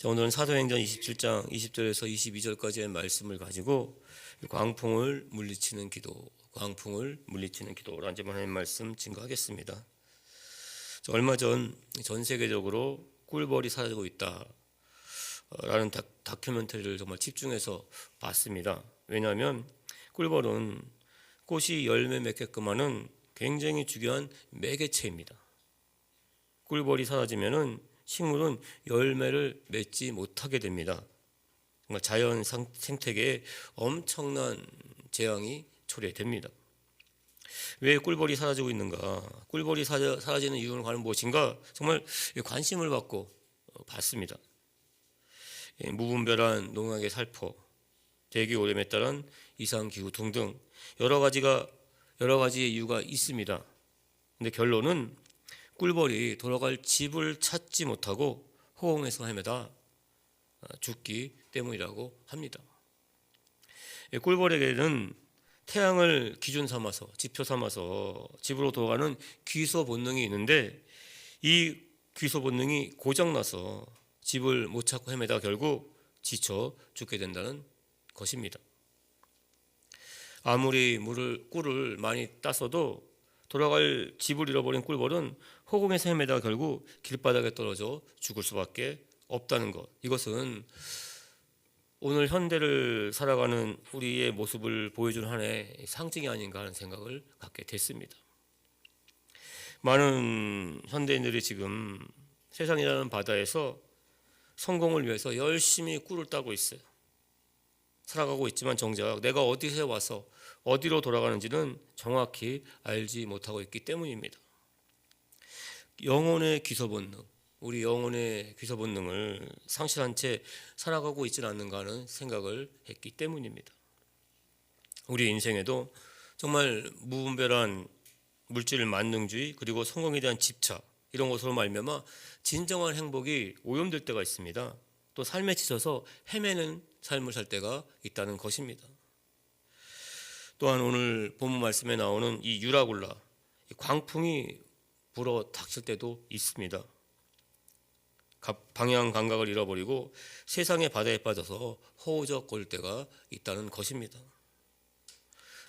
자, 오늘은 사도행전 27장 20절에서 22절까지의 말씀을 가지고 광풍을 물리치는 기도라는 제목의 하나님 말씀 증거하겠습니다. 자, 얼마 전 세계적으로 꿀벌이 사라지고 있다라는 다큐멘터리를 정말 집중해서 봤습니다. 왜냐하면 꿀벌은 꽃이 열매 맺게끔 하는 굉장히 중요한 매개체입니다. 꿀벌이 사라지면은 식물은 열매를 맺지 못하게 됩니다. 정말 자연 생태계에 엄청난 재앙이 초래됩니다. 왜 꿀벌이 사라지고 있는가? 꿀벌이 사라지는 이유는 과연 무엇인가? 정말 관심을 받고 봤습니다. 무분별한 농약의 살포, 대기 오염에 따른 이상기후 등등 여러 가지의 이유가 있습니다. 근데 결론은 꿀벌이 돌아갈 집을 찾지 못하고 호응에서 헤매다 죽기 때문이라고 합니다. 꿀벌에게는 태양을 기준 삼아서 지표 삼아서 집으로 돌아가는 귀소 본능이 있는데 이 귀소 본능이 고장나서 집을 못 찾고 헤매다 결국 지쳐 죽게 된다는 것입니다. 아무리 꿀을 많이 땄어도 돌아갈 집을 잃어버린 꿀벌은 호공에서 헤매다가 결국 길바닥에 떨어져 죽을 수밖에 없다는 것. 이것은 오늘 현대를 살아가는 우리의 모습을 보여주는 하나의 상징이 아닌가 하는 생각을 갖게 됐습니다. 많은 현대인들이 지금 세상이라는 바다에서 성공을 위해서 열심히 꿀을 따고 있어요. 살아가고 있지만 정작 내가 어디서 와서 어디로 돌아가는지는 정확히 알지 못하고 있기 때문입니다. 우리 영혼의 귀소 본능을 상실한 채 살아가고 있지는 않는가 하는 생각을 했기 때문입니다. 우리 인생에도 정말 무분별한 물질 만능주의 그리고 성공에 대한 집착 이런 것으로 말미암아 진정한 행복이 오염될 때가 있습니다. 또 삶에 지쳐서 헤매는 삶을 살 때가 있다는 것입니다. 또한 오늘 본문 말씀에 나오는 이 유라굴라, 광풍이 불어 닥칠 때도 있습니다. 방향 감각을 잃어버리고 세상의 바다에 빠져서 허우적거릴 때가 있다는 것입니다.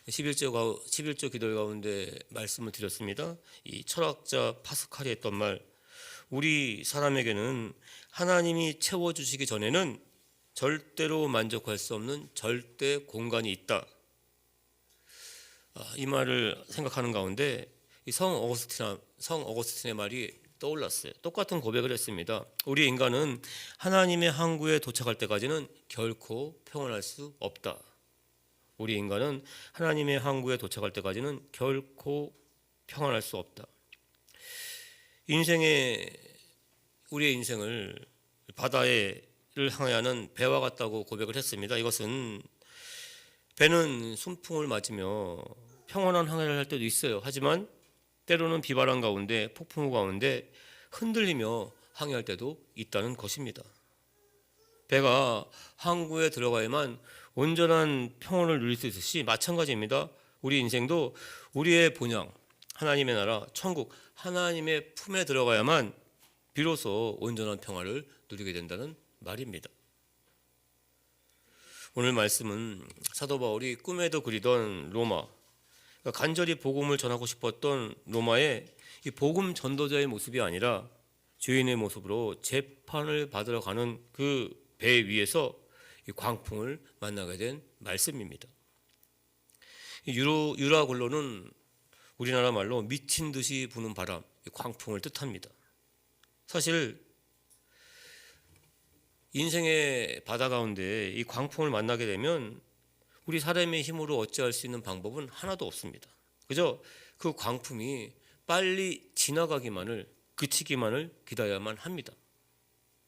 11조 기도 가운데 말씀을 드렸습니다. 이 철학자 파스칼이 했던 말, 우리 사람에게는 하나님이 채워주시기 전에는 절대로 만족할 수 없는 절대 공간이 있다. 이 말을 생각하는 가운데 성 어거스틴의 말이 떠올랐어요. 똑같은 고백을 했습니다. 우리 인간은 하나님의 항구에 도착할 때까지는 결코 평안할 수 없다. 우리 인간은 하나님의 항구에 도착할 때까지는 결코 평안할 수 없다. 우리의 인생을 바다를 향하는 배와 같다고 고백을 했습니다. 이것은 배는 순풍을 맞으며 평온한 항해를 할 때도 있어요. 하지만 때로는 비바람 가운데 폭풍우 가운데 흔들리며 항해할 때도 있다는 것입니다. 배가 항구에 들어가야만 온전한 평온을 누릴 수 있듯이 마찬가지입니다. 우리 인생도 우리의 본향, 하나님의 나라, 천국, 하나님의 품에 들어가야만 비로소 온전한 평화를 누리게 된다는 말입니다. 오늘 말씀은 사도 바울이 꿈에도 그리던 로마, 간절히 복음을 전하고 싶었던 로마의 이 복음 전도자의 모습이 아니라 죄인의 모습으로 재판을 받으러 가는 그 배 위에서 이 광풍을 만나게 된 말씀입니다. 유라굴로는 우리나라 말로 미친 듯이 부는 바람, 광풍을 뜻합니다. 사실 인생의 바다 가운데 이 광풍을 만나게 되면 우리 사람의 힘으로 어찌할 수 있는 방법은 하나도 없습니다. 그저 그 광풍이 빨리 그치기만을 기다려야만 합니다.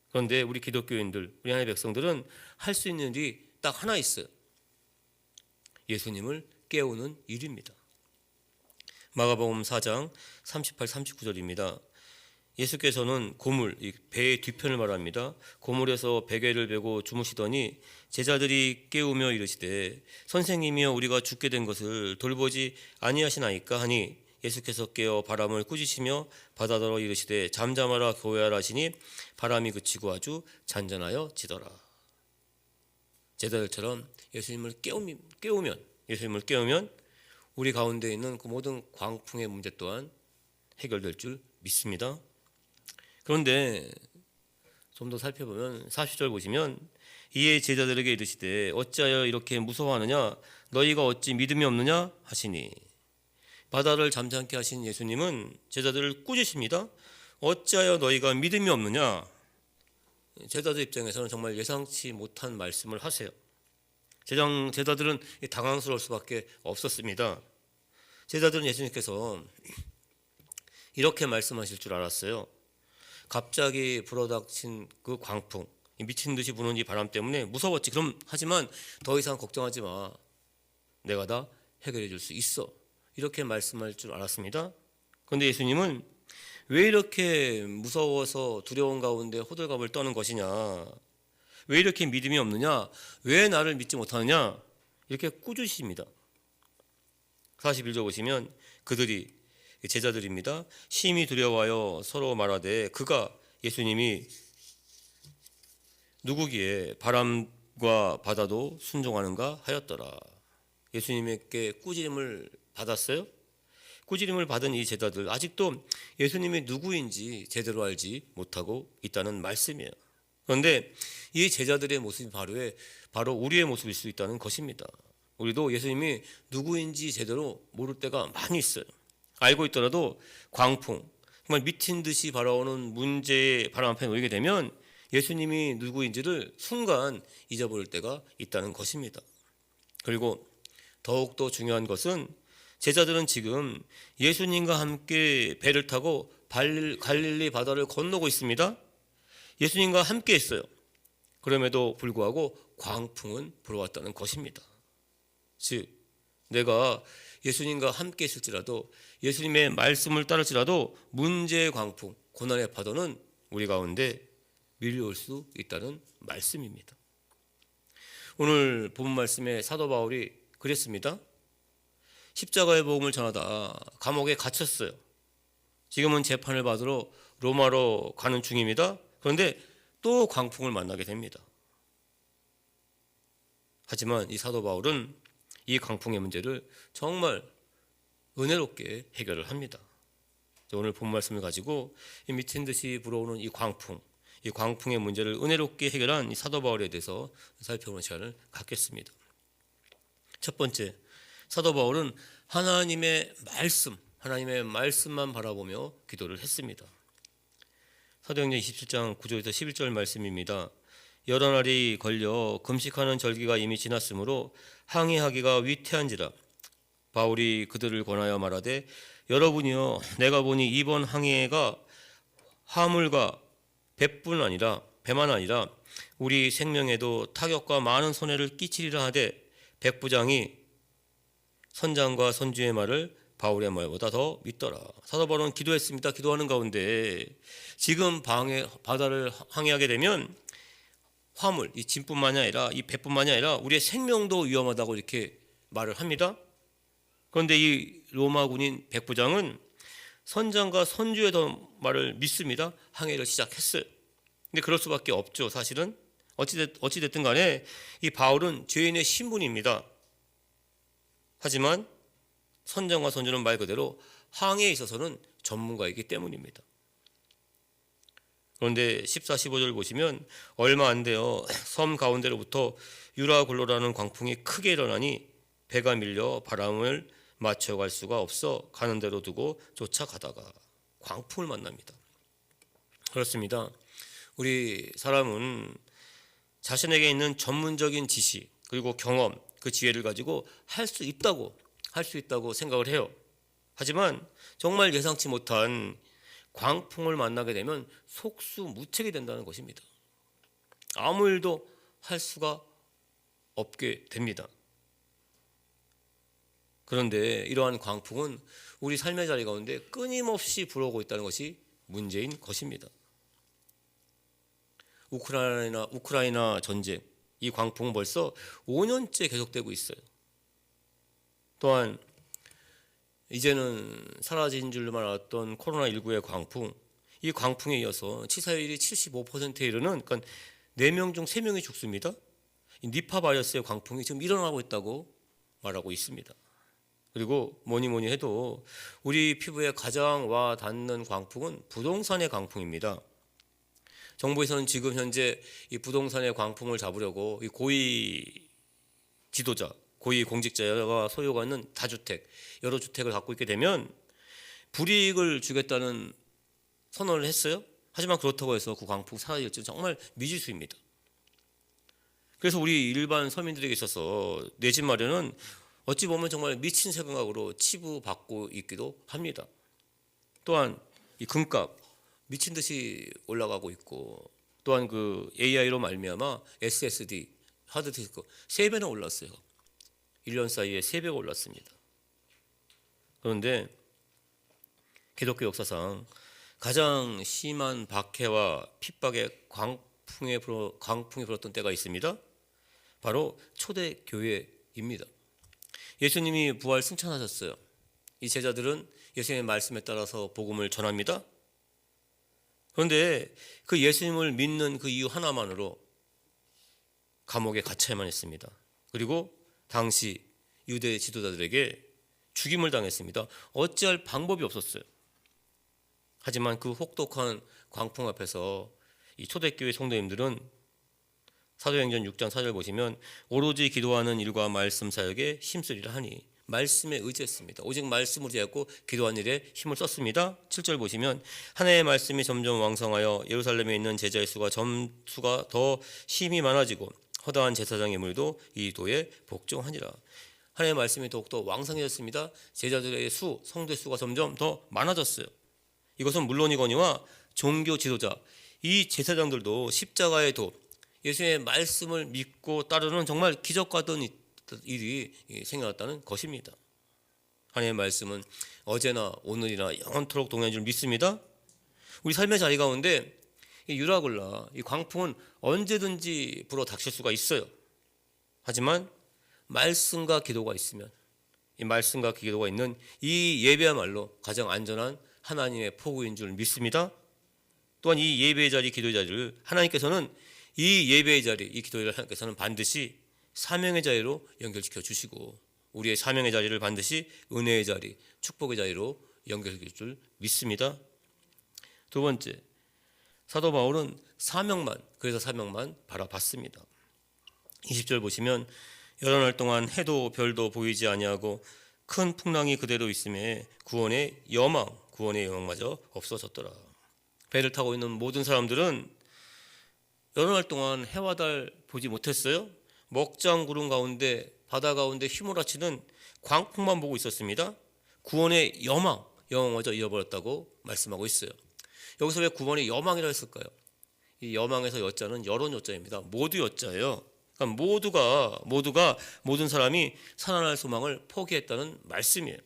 그런데 우리 기독교인들, 우리 하나님의 백성들은 할 수 있는 일이 딱 하나 있어요. 예수님을 깨우는 일입니다. 마가복음 4장 38, 39절입니다. 예수께서는 배의 뒤편을 말합니다. 고물에서 베개를 베고 주무시더니 제자들이 깨우며 이르시되 선생님이여 우리가 죽게 된 것을 돌보지 아니하시나이까 하니 예수께서 깨어 바람을 꾸짖으시며 바다더러 이르시되 잠잠하라 교회하라 하시니 바람이 그치고 아주 잔잔하여 지더라. 제자들처럼 예수님을 깨우면 우리 가운데 있는 그 모든 광풍의 문제 또한 해결될 줄 믿습니다. 그런데 좀 더 살펴보면 40절 보시면 이에 제자들에게 이르시되 어찌하여 이렇게 무서워하느냐 너희가 어찌 믿음이 없느냐 하시니, 바다를 잠잠케 하신 예수님은 제자들을 꾸짖습니다. 어찌하여 너희가 믿음이 없느냐. 제자들 입장에서는 정말 예상치 못한 말씀을 하세요. 제자들은 당황스러울 수밖에 없었습니다. 제자들은 예수님께서 이렇게 말씀하실 줄 알았어요. 갑자기 불어닥친 그 광풍, 미친 듯이 부는 이 바람 때문에 무서웠지. 그럼 하지만 더 이상 걱정하지 마. 내가 다 해결해 줄 수 있어. 이렇게 말씀할 줄 알았습니다. 그런데 예수님은 왜 이렇게 무서워서 두려운 가운데 호들갑을 떠는 것이냐, 왜 이렇게 믿음이 없느냐, 왜 나를 믿지 못하느냐, 이렇게 꾸짖으십니다. 41절 보시면 그들이, 제자들입니다, 심히 두려워하여 서로 말하되 그가, 예수님이 누구기에 바람과 바다도 순종하는가 하였더라. 예수님에게 꾸짖음을 받았어요. 꾸짖음을 받은 이 제자들, 아직도 예수님이 누구인지 제대로 알지 못하고 있다는 말씀이에요. 그런데 이 제자들의 모습이 바로 우리의 모습일 수 있다는 것입니다. 우리도 예수님이 누구인지 제대로 모를 때가 많이 있어요. 알고 있더라도 광풍, 정말 미친 듯이 발아오는 문제의 바람 앞에 놓이게 되면 예수님이 누구인지를 순간 잊어버릴 때가 있다는 것입니다. 그리고 더욱더 중요한 것은 제자들은 지금 예수님과 함께 배를 타고 갈릴리 바다를 건너고 있습니다. 예수님과 함께 했어요. 그럼에도 불구하고 광풍은 불어왔다는 것입니다. 즉, 내가 예수님과 함께 있을지라도, 예수님의 말씀을 따를지라도 문제의 광풍, 고난의 파도는 우리 가운데 밀려올 수 있다는 말씀입니다. 오늘 본 말씀에 사도 바울이 그랬습니다. 십자가의 복음을 전하다 감옥에 갇혔어요. 지금은 재판을 받으러 로마로 가는 중입니다. 그런데 또 광풍을 만나게 됩니다. 하지만 이 사도 바울은 이 광풍의 문제를 정말 은혜롭게 해결을 합니다. 오늘 본 말씀을 가지고 이 미친 듯이 불어오는 이 광풍의 문제를 은혜롭게 해결한 이 사도 바울에 대해서 살펴보는 시간을 갖겠습니다. 첫 번째, 사도 바울은 하나님의 말씀만 바라보며 기도를 했습니다. 사도행전 27장 9절에서 11절 말씀입니다. 여러 날이 걸려 금식하는 절기가 이미 지났으므로 항해하기가 위태한지라. 바울이 그들을 권하여 말하되 여러분이여, 내가 보니 이번 항해가 화물과 배만 아니라 우리 생명에도 타격과 많은 손해를 끼치리라 하되 백부장이 선장과 선주의 말을 바울의 말보다 더 믿더라. 사도 바울은 기도했습니다. 기도하는 가운데 지금 바다를 항해하게 되면 화물, 이 짐뿐만이 아니라 이 배뿐만이 아니라 우리의 생명도 위험하다고 이렇게 말을 합니다. 그런데 이 로마 군인 백부장은 선장과 선주의 말을 믿습니다. 항해를 시작했어요. 근데 그럴 수밖에 없죠. 사실은 어찌됐든 간에 이 바울은 죄인의 신분입니다. 하지만 선장과 선주는 말 그대로 항해에 있어서는 전문가이기 때문입니다. 그런데 14, 15절 보시면 얼마 안 돼요. 섬 가운데로부터 유라굴로라는 광풍이 크게 일어나니 배가 밀려 바람을 맞춰갈 수가 없어 가는 대로 두고 쫓아가다가 광풍을 만납니다. 그렇습니다. 우리 사람은 자신에게 있는 전문적인 지식 그리고 경험, 그 지혜를 가지고 할 수 있다고 생각을 해요. 하지만 정말 예상치 못한 광풍을 만나게 되면 속수무책이 된다는 것입니다. 아무 일도 할 수가 없게 됩니다. 그런데 이러한 광풍은 우리 삶의 자리 가운데 끊임없이 불어오고 있다는 것이 문제인 것입니다. 우크라이나 전쟁, 이 광풍은 벌써 5년째 계속되고 있어요. 또한 이제는 사라진 줄만 알았던 코로나19의 광풍, 이 광풍에 이어서 치사율이 75%에 이르는, 그러니까 4명 중 3명이 죽습니다. 이 니파 바이러스의 광풍이 지금 일어나고 있다고 말하고 있습니다. 그리고 뭐니 해도 우리 피부에 가장 와 닿는 광풍은 부동산의 광풍입니다. 정부에서는 지금 현재 이 부동산의 광풍을 잡으려고 이 고위 지도자, 고위 공직자가 소유가 있는 다주택, 여러 주택을 갖고 있게 되면 불이익을 주겠다는 선언을 했어요. 하지만 그렇다고 해서 그 광풍 사라질지는 정말 미지수입니다. 그래서 우리 일반 서민들에게 있어서 내 집 마련은 어찌 보면 정말 미친 생각으로 치부받고 있기도 합니다. 또한 이 금값 미친 듯이 올라가고 있고, 또한 그 AI로 말미암아 SSD 하드디스크 3배나 올랐어요. 1년 사이에 3배가 올랐습니다. 그런데 기독교 역사상 가장 심한 박해와 핍박의 광풍이 불었던 때가 있습니다. 바로 초대교회입니다. 예수님이 부활 승천하셨어요. 이 제자들은 예수님의 말씀에 따라서 복음을 전합니다. 그런데 그 예수님을 믿는 그 이유 하나만으로 감옥에 갇혀야만 했습니다. 그리고 당시 유대 지도자들에게 죽임을 당했습니다. 어찌할 방법이 없었어요. 하지만 그 혹독한 광풍 앞에서 이 초대교회 성도님들은 사도행전 6장 4절 보시면 오로지 기도하는 일과 말씀 사역에 힘쓰리라 하니, 말씀에 의지했습니다. 오직 말씀을 의지하고 기도하는 일에 힘을 썼습니다. 7절 보시면 하나님의 말씀이 점점 왕성하여 예루살렘에 있는 제자의 수가 더 힘이 많아지고 허다한 제사장 예물도 이 도에 복종하니라. 하나님의 말씀이 더욱더 왕성해졌습니다. 제자들의 수, 성도의 수가 점점 더 많아졌어요. 이것은 물론이거니와 종교 지도자, 이 제사장들도 십자가의 도, 예수의 말씀을 믿고 따르는 정말 기적 같은 일이 생겨났다는 것입니다. 하나님의 말씀은 어제나 오늘이나 영원토록 동행할 줄 믿습니다. 우리 삶의 자리 가운데 이 유라굴라, 이 광풍은 언제든지 불어 닥칠 수가 있어요. 하지만 말씀과 기도가 있으면, 이 말씀과 기도가 있는 이 예배야말로 가장 안전한 하나님의 포구인 줄 믿습니다. 또한 이 예배의 자리, 기도의 자리를 하나님께서는, 이 예배의 자리, 이 기도의 자리를 하나님께서는 반드시 사명의 자리로 연결시켜 주시고, 우리의 사명의 자리를 반드시 은혜의 자리, 축복의 자리로 연결시킬 줄 믿습니다. 두 번째, 사도 바울은 그래서 사명만 바라봤습니다. 20절 보시면 여러 날 동안 해도 별도 보이지 아니하고 큰 풍랑이 그대로 있음에 구원의 여망마저 없어졌더라. 배를 타고 있는 모든 사람들은 여러 날 동안 해와 달 보지 못했어요. 먹장구름 가운데, 바다 가운데 휘몰아치는 광풍만 보고 있었습니다. 구원의 여망마저 잃어버렸다고 말씀하고 있어요. 여기서 왜 구원의 여망이라 했을까요? 이 여망에서 여자는 여론 여자입니다. 모두 여자예요. 그러니까 모두가 모든 사람이 살아날 소망을 포기했다는 말씀이에요.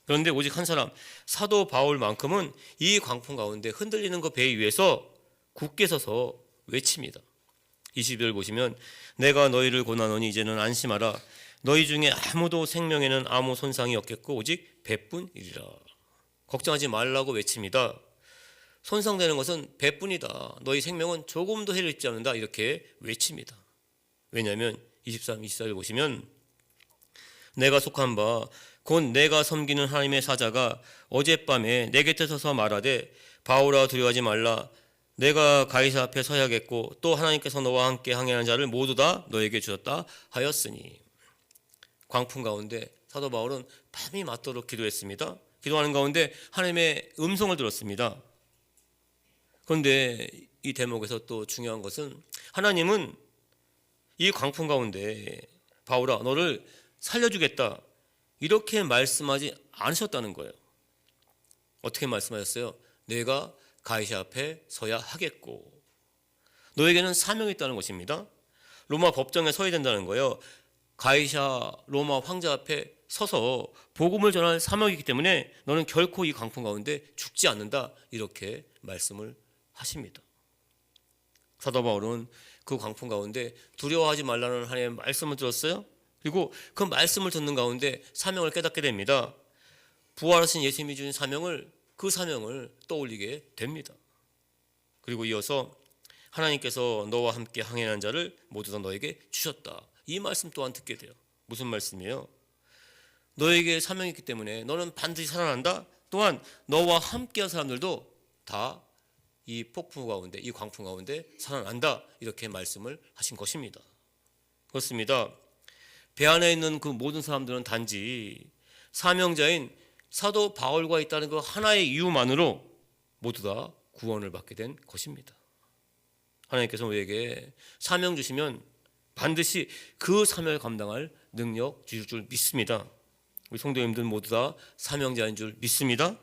그런데 오직 한 사람, 사도 바울만큼은 이 광풍 가운데 흔들리는 그 배 위에서 굳게 서서 외칩니다. 20절 보시면 내가 너희를 고난하노니 이제는 안심하라. 너희 중에 아무도 생명에는 아무 손상이 없겠고 오직 배뿐이리라. 걱정하지 말라고 외칩니다. 손상되는 것은 배뿐이다. 너희 생명은 조금도 해를 입지 않는다. 이렇게 외칩니다. 왜냐하면 23, 24절 보시면 내가 속한 바 곧 내가 섬기는 하나님의 사자가 어젯밤에 내 곁에 서서 말하되 바울아 두려워하지 말라. 내가 가이사 앞에 서야겠고 또 하나님께서 너와 함께 항해하는 자를 모두 다 너에게 주었다 하였으니. 광풍 가운데 사도 바울은 밤이 맞도록 기도했습니다. 기도하는 가운데 하나님의 음성을 들었습니다. 그런데 이 대목에서 또 중요한 것은 하나님은 이 광풍 가운데 바울아 너를 살려주겠다 이렇게 말씀하지 않으셨다는 거예요. 어떻게 말씀하셨어요? 내가 가이사 앞에 서야 하겠고, 너에게는 사명이 있다는 것입니다. 로마 법정에 서야 된다는 거예요. 가이사 로마 황제 앞에 서서 복음을 전할 사명이 있기 때문에 너는 결코 이 광풍 가운데 죽지 않는다 이렇게 말씀을 하십니다. 사도 바울은 그 광풍 가운데 두려워하지 말라는 하나님의 말씀을 들었어요. 그리고 그 말씀을 듣는 가운데 사명을 깨닫게 됩니다. 부활하신 예수님이 주신 그 사명을 떠올리게 됩니다. 그리고 이어서 하나님께서 너와 함께 항해하는 자를 모두 다 너에게 주셨다. 이 말씀 또한 듣게 돼요. 무슨 말씀이에요? 너에게 사명이 있기 때문에 너는 반드시 살아난다. 또한 너와 함께한 사람들도 다 이 폭풍 가운데, 이 광풍 가운데 살아난다. 이렇게 말씀을 하신 것입니다. 그렇습니다. 배 안에 있는 그 모든 사람들은 단지 사명자인 사도 바울과 있다는 그 하나의 이유만으로 모두 다 구원을 받게 된 것입니다. 하나님께서 우리에게 사명 주시면 반드시 그 사명을 감당할 능력 주실 줄 믿습니다. 우리 성도님들 모두 다 사명자인 줄 믿습니다.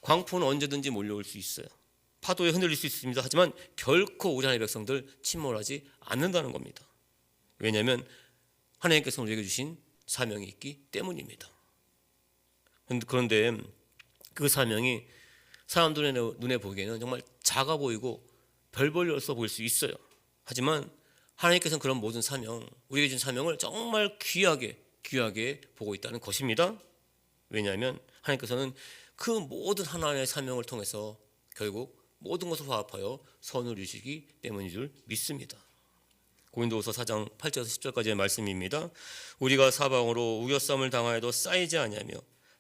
광풍은 언제든지 몰려올 수 있어요. 파도에 흔들릴 수 있습니다. 하지만 결코 우리 하나님의 백성들 침몰하지 않는다는 겁니다. 왜냐하면 하나님께서 우리에게 주신 사명이 있기 때문입니다. 그런데 그 사명이 사람들의 눈에 보기에는 정말 작아 보이고 별 볼일 없어 보일 수 있어요. 하지만 하나님께서는 그런 모든 사명, 우리에게 준 사명을 정말 귀하게 보고 있다는 것입니다. 왜냐하면 하나님께서는 그 모든 하나님의 사명을 통해서 결국 모든 것을 화합하여 선을 이루시기 때문인 줄 믿습니다. 고린도후서 4장 8절에서 10절까지의 말씀입니다. 우리가 사방으로 우겨쌈을 당하여도 쌓이지 아니하며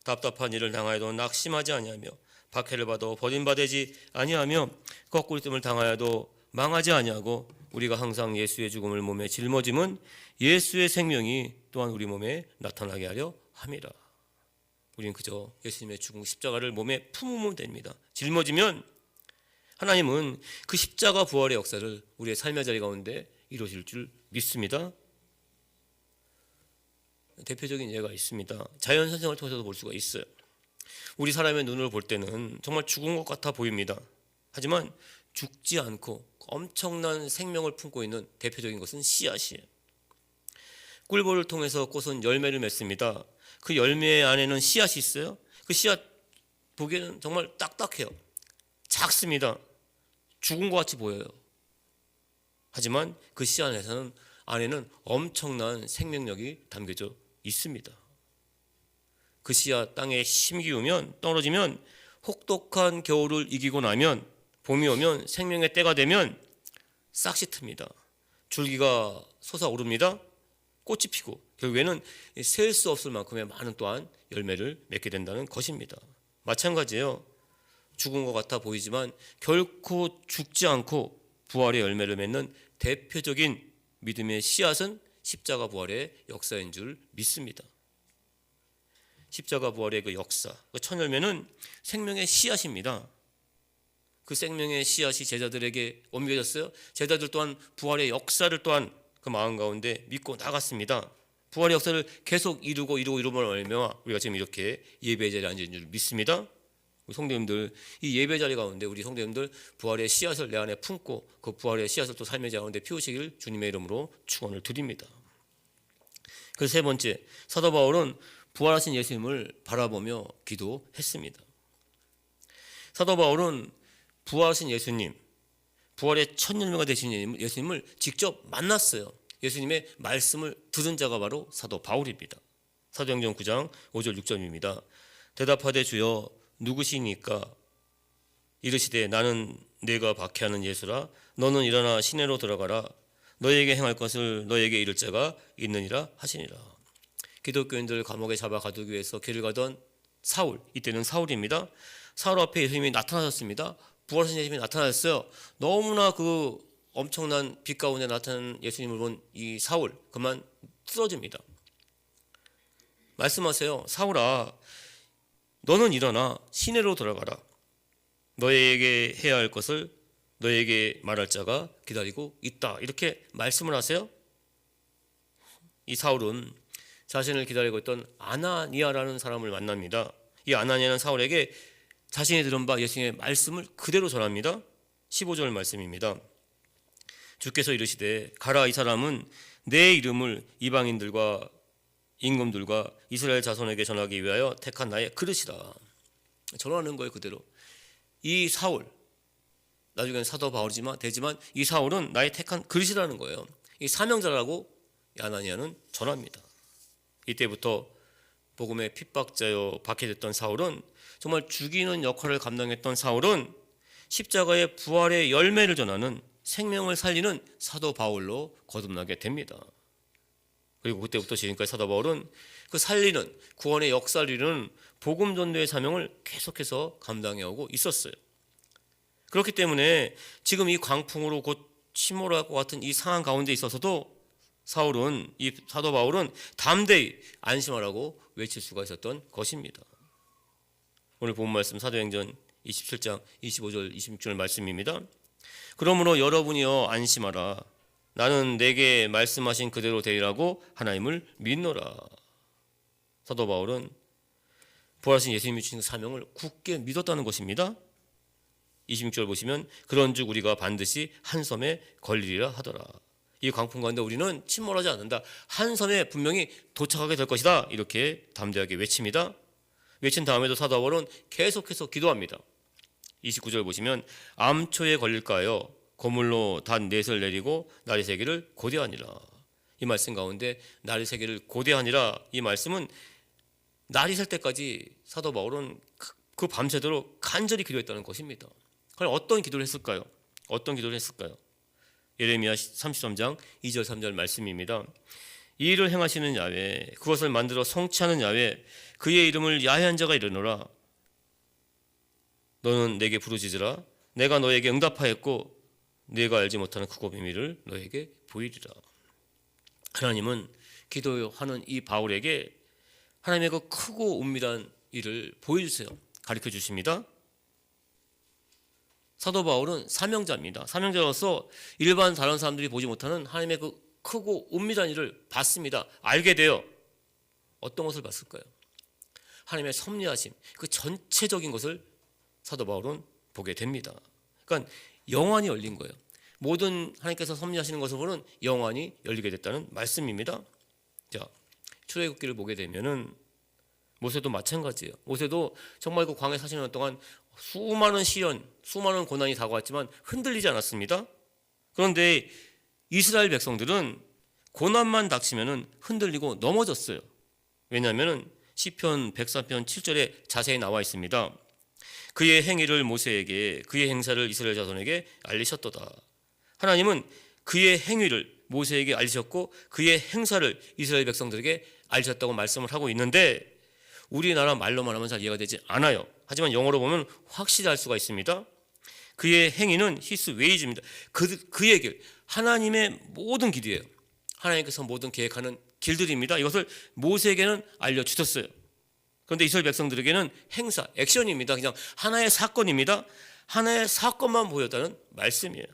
답답한 일을 당하여도 낙심하지 아니하며 박해를 받아 버림받지 아니하며 거꾸로 뜸을 당하여도 망하지 아니하고 우리가 항상 예수의 죽음을 몸에 짊어짐은 예수의 생명이 또한 우리 몸에 나타나게 하려 함이라. 우리는 그저 예수님의 죽음 십자가를 몸에 품으면 됩니다. 짊어지면 하나님은 그 십자가 부활의 역사를 우리의 삶의 자리 가운데 이루어질 줄 믿습니다. 대표적인 예가 있습니다. 자연현상을 통해서도 볼 수가 있어요. 우리 사람의 눈을 볼 때는 정말 죽은 것 같아 보입니다. 하지만 죽지 않고 엄청난 생명을 품고 있는 대표적인 것은 씨앗이에요. 꿀벌을 통해서 꽃은 열매를 맺습니다. 그 열매 안에는 씨앗이 있어요. 그 씨앗 보기에는 정말 딱딱해요. 작습니다. 죽은 것 같이 보여요. 하지만 그 씨앗 안에는 엄청난 생명력이 담겨져 있습니다. 그 씨앗 땅에 심기우면 떨어지면 혹독한 겨울을 이기고 나면 봄이 오면 생명의 때가 되면 싹이 틉니다. 줄기가 솟아오릅니다. 꽃이 피고 결국에는 셀 수 없을 만큼의 많은 또한 열매를 맺게 된다는 것입니다. 마찬가지예요. 죽은 것 같아 보이지만 결코 죽지 않고 부활의 열매를 맺는 대표적인 믿음의 씨앗은 십자가 부활의 역사인 줄 믿습니다. 십자가 부활의 그 역사, 그 첫 열매는 생명의 씨앗입니다. 그 생명의 씨앗이 제자들에게 옮겨졌어요. 제자들 또한 부활의 역사를 또한 그 마음 가운데 믿고 나갔습니다. 부활의 역사를 계속 이루면 얼마나 우리가 지금 이렇게 예배 자리에 앉은 줄 믿습니다. 우리 성도님들, 이 예배 자리 가운데 우리 성도님들 부활의 씨앗을 내 안에 품고 그 부활의 씨앗을 또 삶의 자리 가운데 피우시길 주님의 이름으로 축원을 드립니다. 그래서 세 번째, 사도 바울은 부활하신 예수님을 바라보며 기도했습니다. 사도 바울은 부활하신 예수님, 부활의 첫 열매가 되신 예수님을 직접 만났어요. 예수님의 말씀을 들은 자가 바로 사도 바울입니다. 사도행전 9장 5절 6절입니다. 대답하되 주여 누구시니까? 이르시되 나는 네가 박해하는 예수라. 너는 일어나 시내로 들어가라. 너에게 행할 것을 너에게 이를 자가 있느니라 하시니라. 기독교인들 감옥에 잡아 가두기 위해서 길을 가던 사울, 이때는 사울입니다. 사울 앞에 예수님이 나타나셨습니다. 부활하신 예수님이 나타나셨어요. 너무나 그 엄청난 빛 가운데 나타난 예수님을 본 이 사울, 그만 쓰러집니다. 말씀하세요. 사울아, 너는 일어나 시내로 들어가라. 너에게 해야 할 것을 너에게 말할 자가 기다리고 있다. 이렇게 말씀을 하세요. 이 사울은 자신을 기다리고 있던 아나니아라는 사람을 만납니다. 이 아나니아는 사울에게 자신이 들은 바 예수님의 말씀을 그대로 전합니다. 15절 말씀입니다. 주께서 이르시되 가라. 이 사람은 내 이름을 이방인들과 임금들과 이스라엘 자손에게 전하기 위하여 택한 나의 그릇이라. 전하는 거예요. 그대로. 이 사울, 나중에는 사도 바울이지만 되지만 이 사울은 나의 택한 그릇이라는 거예요. 이 사명자라고 아나니아는 전합니다. 이때부터 복음의 핍박자여 박해됐던 사울은, 정말 죽이는 역할을 감당했던 사울은 십자가의 부활의 열매를 전하는, 생명을 살리는 사도 바울로 거듭나게 됩니다. 그리고 그때부터 지금까지 사도 바울은 그 살리는, 구원의 역사를 이루는 복음 전도의 사명을 계속해서 감당해오고 있었어요. 그렇기 때문에 지금 이 광풍으로 곧 침몰할 것 같은 이 상황 가운데 있어서도 이 사도 바울은 담대히 안심하라고 외칠 수가 있었던 것입니다. 오늘 본 말씀 사도행전 27장 25절 26절 말씀입니다. 그러므로 여러분이여 안심하라. 나는 내게 말씀하신 그대로 되리라고 하나님을 믿노라. 사도 바울은 부활하신 예수님이 주신 사명을 굳게 믿었다는 것입니다. 26절 보시면 그런즉 우리가 반드시 한 섬에 걸리리라 하더라. 이 광풍 가운데 우리는 침몰하지 않는다. 한 섬에 분명히 도착하게 될 것이다. 이렇게 담대하게 외칩니다. 외친 다음에도 사도 바울은 계속해서 기도합니다. 29절 보시면 암초에 걸릴까 하여 거물로 단 넷을 내리고 날이 새기를 고대하니라. 이 말씀 가운데 날이 새기를 고대하니라, 이 말씀은 날이 셀 때까지 사도 바울은 그 밤새도록 간절히 기도했다는 것입니다. 그럼 어떤 기도를 했을까요? 예레미야 33장 2절 3절 말씀입니다. 이 일을 행하시는 야훼, 그것을 만들어 성취하는 야훼, 그의 이름을 야훼한 자가 이르노라. 너는 내게 부르짖으라. 내가 너에게 응답하였고 네가 알지 못하는 크고 비밀을 너에게 보이리라. 하나님은 기도하는 이 바울에게 하나님의 그 크고 은밀한 일을 보여주세요. 가르쳐 주십니다. 사도 바울은 사명자입니다. 사명자로서 일반 다른 사람들이 보지 못하는 하나님의 그 크고 은밀한 일을 봤습니다. 알게 돼요. 어떤 것을 봤을까요? 하나님의 섭리하심, 그 전체적인 것을 사도 바울은 보게 됩니다. 그러니까 영안이 열린 거예요. 모든 하나님께서 섭리하시는 것을 보는 영안이 열리게 됐다는 말씀입니다. 자, 출애굽기를 보게 되면은 모세도 마찬가지예요. 모세도 정말 그 광야 40년 동안 수많은 시련, 수많은 고난이 다가왔지만 흔들리지 않았습니다. 그런데 이스라엘 백성들은 고난만 닥치면은 흔들리고 넘어졌어요. 왜냐하면은 시편 103편 7절에 자세히 나와 있습니다. 그의 행위를 모세에게, 그의 행사를 이스라엘 자손에게 알리셨도다. 하나님은 그의 행위를 모세에게 알리셨고 그의 행사를 이스라엘 백성들에게 알리셨다고 말씀을 하고 있는데, 우리나라 말로만 하면 잘 이해가 되지 않아요. 하지만 영어로 보면 확실히 알 수가 있습니다. 그의 행위는 히스 웨이즈입니다. 그의 길, 하나님의 모든 길이에요. 하나님께서 모든 계획하는 길들입니다. 이것을 모세에게는 알려주셨어요. 그런데 이스라엘 백성들에게는 행사, 액션입니다. 그냥 하나의 사건입니다. 하나의 사건만 보였다는 말씀이에요.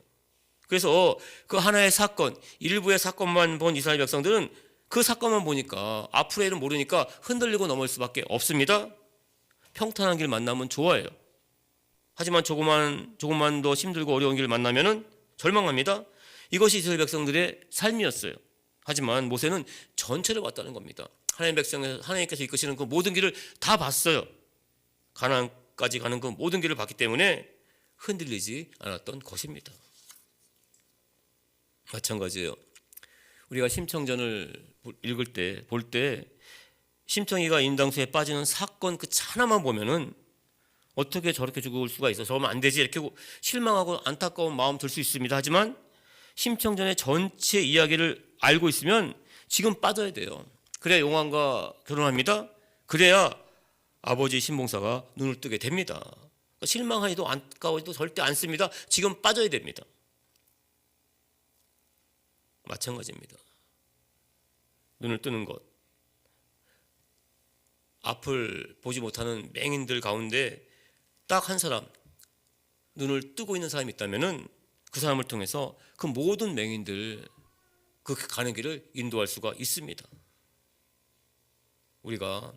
그래서 그 하나의 사건, 일부의 사건만 본 이스라엘 백성들은 그 사건만 보니까 앞으로의 일은 모르니까 흔들리고 넘어질 수밖에 없습니다. 평탄한 길 만나면 좋아해요. 하지만 조금만 더 힘들고 어려운 길을 만나면 절망합니다. 이것이 이스라엘 백성들의 삶이었어요. 하지만 모세는 전체를 봤다는 겁니다. 하나님께서 이끄시는 그 모든 길을 다 봤어요. 가나안까지 가는 그 모든 길을 봤기 때문에 흔들리지 않았던 것입니다. 마찬가지예요. 우리가 심청전을 볼 때 심청이가 인당수에 빠지는 사건 그 하나만 보면은 어떻게 저렇게 죽을 수가 있어? 저러면 안 되지. 이렇게 실망하고 안타까운 마음 들 수 있습니다. 하지만 심청전의 전체 이야기를 알고 있으면 지금 빠져야 돼요. 그래야 용왕과 결혼합니다. 그래야 아버지 신봉사가 눈을 뜨게 됩니다. 실망하기도 안타까워도 절대 않습니다. 지금 빠져야 됩니다. 마찬가지입니다. 눈을 뜨는 것, 앞을 보지 못하는 맹인들 가운데 딱 한 사람, 눈을 뜨고 있는 사람이 있다면은 그 사람을 통해서 그 모든 맹인들 그 가는 길을 인도할 수가 있습니다. 우리가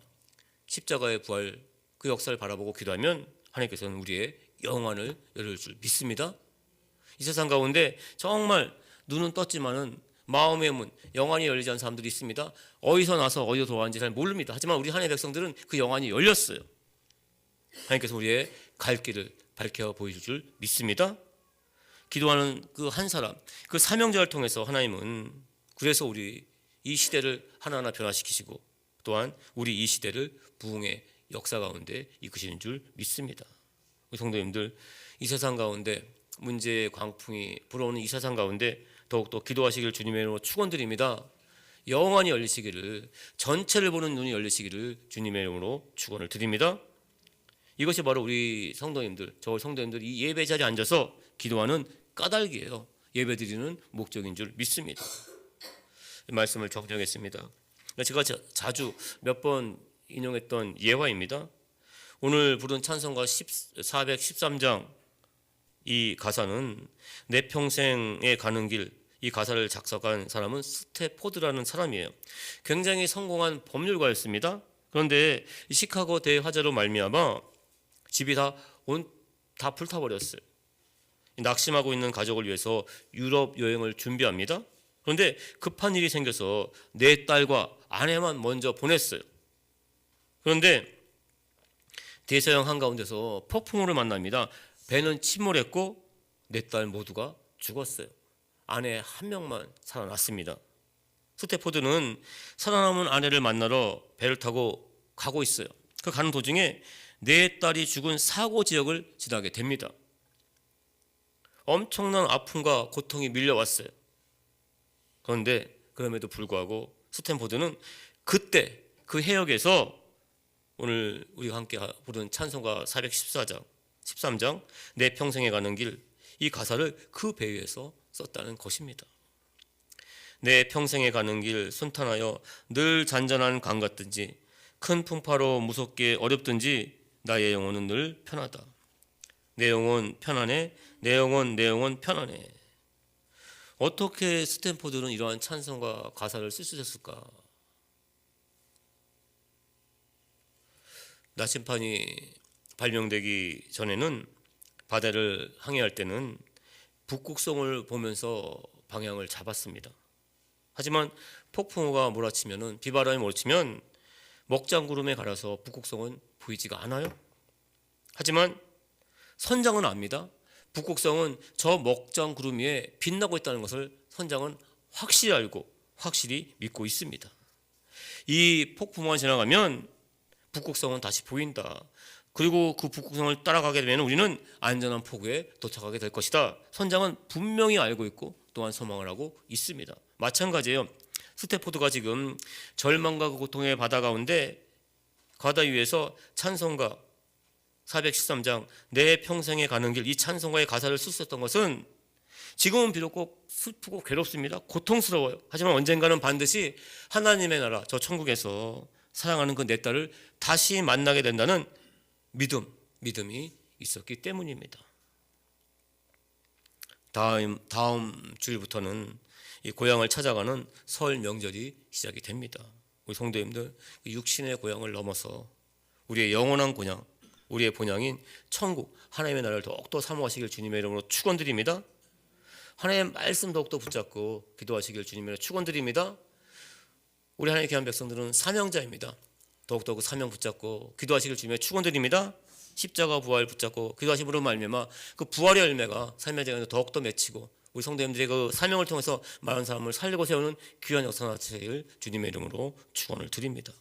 십자가의 부활 그 역사를 바라보고 기도하면 하나님께서는 우리의 영안을 열을 줄 믿습니다. 이 세상 가운데 정말 눈은 떴지만은 마음의 문, 영안이 열리지 않은 사람들이 있습니다. 어디서 나서 어디로 돌아가는지 잘 모릅니다. 하지만 우리 하나님의 백성들은 그 영안이 열렸어요. 하나님께서 우리의 갈 길을 밝혀 보여줄 줄 믿습니다. 기도하는 그 한 사람, 그 사명자를 통해서 하나님은 그래서 우리 이 시대를 하나하나 변화시키시고 또한 우리 이 시대를 부흥의 역사 가운데 이끄시는 줄 믿습니다. 우리 성도님들, 이 세상 가운데 문제의 광풍이 불어오는 이 세상 가운데 더욱더 기도하시길 주님의 이름으로 축원드립니다. 영안이 열리시기를, 전체를 보는 눈이 열리시기를 주님의 이름으로 축원을 드립니다. 이것이 바로 우리 성도님들, 저 성도님들 이 예배 자리에 앉아서 기도하는 까닭이에요. 예배드리는 목적인 줄 믿습니다. 이 말씀을 정정했습니다. 제가 자주 몇 번 인용했던 예화입니다. 오늘 부른 찬송가 413장 이 가사는 내 평생에 가는 길, 이 가사를 작성한 사람은 스태포드라는 사람이에요. 굉장히 성공한 법률가였습니다. 그런데 시카고 대화재로 말미암아 집이 다 불타버렸어요. 낙심하고 있는 가족을 위해서 유럽 여행을 준비합니다. 그런데 급한 일이 생겨서 네 딸과 아내만 먼저 보냈어요. 그런데 대서양 한가운데서 폭풍우를 만납니다. 배는 침몰했고 네 딸 모두가 죽었어요. 아내 한 명만 살아났습니다. 스태포드는 살아남은 아내를 만나러 배를 타고 가고 있어요. 그 가는 도중에 네 딸이 죽은 사고 지역을 지나게 됩니다. 엄청난 아픔과 고통이 밀려왔어요. 그런데 그럼에도 불구하고 스탠포드는 그때 그 해역에서 오늘 우리가 함께 부른 찬송가 413장 내 평생에 가는 길, 이 가사를 그 배 위에서 썼다는 것입니다. 내 평생에 가는 길 순탄하여 늘 잔잔한 강 같든지 큰 풍파로 무섭게 어렵든지 나의 영혼은 늘 편하다. 내 영혼 편안해. 내 영혼 편안해. 어떻게 스탠포드는 이러한 찬송과 가사를 쓸 수 있었을까? 나침판이 발명되기 전에는 바다를 항해할 때는 북극성을 보면서 방향을 잡았습니다. 하지만 폭풍우가 몰아치면, 비바람이 몰아치면 먹장구름에 가려서 북극성은 보이지가 않아요. 하지만 선장은 압니다. 북극성은 저 먹장구름 위에 빛나고 있다는 것을 선장은 확실히 알고 확실히 믿고 있습니다. 이 폭풍우가 지나가면 북극성은 다시 보인다. 그리고 그 북극성을 따라가게 되면 우리는 안전한 포구에 도착하게 될 것이다. 선장은 분명히 알고 있고 또한 소망을 하고 있습니다. 마찬가지예요. 스태포드가 지금 절망과 고통의 바다 가운데 바다 위에서 찬송가 413장 내 평생에 가는 길, 이 찬송가의 가사를 쓰셨던 것은 지금은 비록 꼭 슬프고 괴롭습니다. 고통스러워요. 하지만 언젠가는 반드시 하나님의 나라, 저 천국에서 사랑하는 그 내 딸을 다시 만나게 된다는 믿음이 있었기 때문입니다. 다음 주일부터는 이 고향을 찾아가는 설 명절이 시작이 됩니다. 우리 성도님들, 육신의 고향을 넘어서 우리의 영원한 고향, 우리의 본향인 천국, 하나님의 나라를 더욱더 사모하시길 주님의 이름으로 축원드립니다. 하나님의 말씀 더욱더 붙잡고 기도하시길 주님의 이름으로 축원드립니다. 우리 하나님의 귀한 백성들은 사명자입니다. 더욱더 그 사명 붙잡고 기도하시길 주님의 축원드립니다. 십자가 부활 붙잡고 기도하심으로 말미암아 그 부활의 열매가 삶의 장에서 더욱더 맺히고 우리 성도님들의 그 사명을 통해서 많은 사람을 살리고 세우는 귀한 역사 나시길 주님의 이름으로 축원을 드립니다.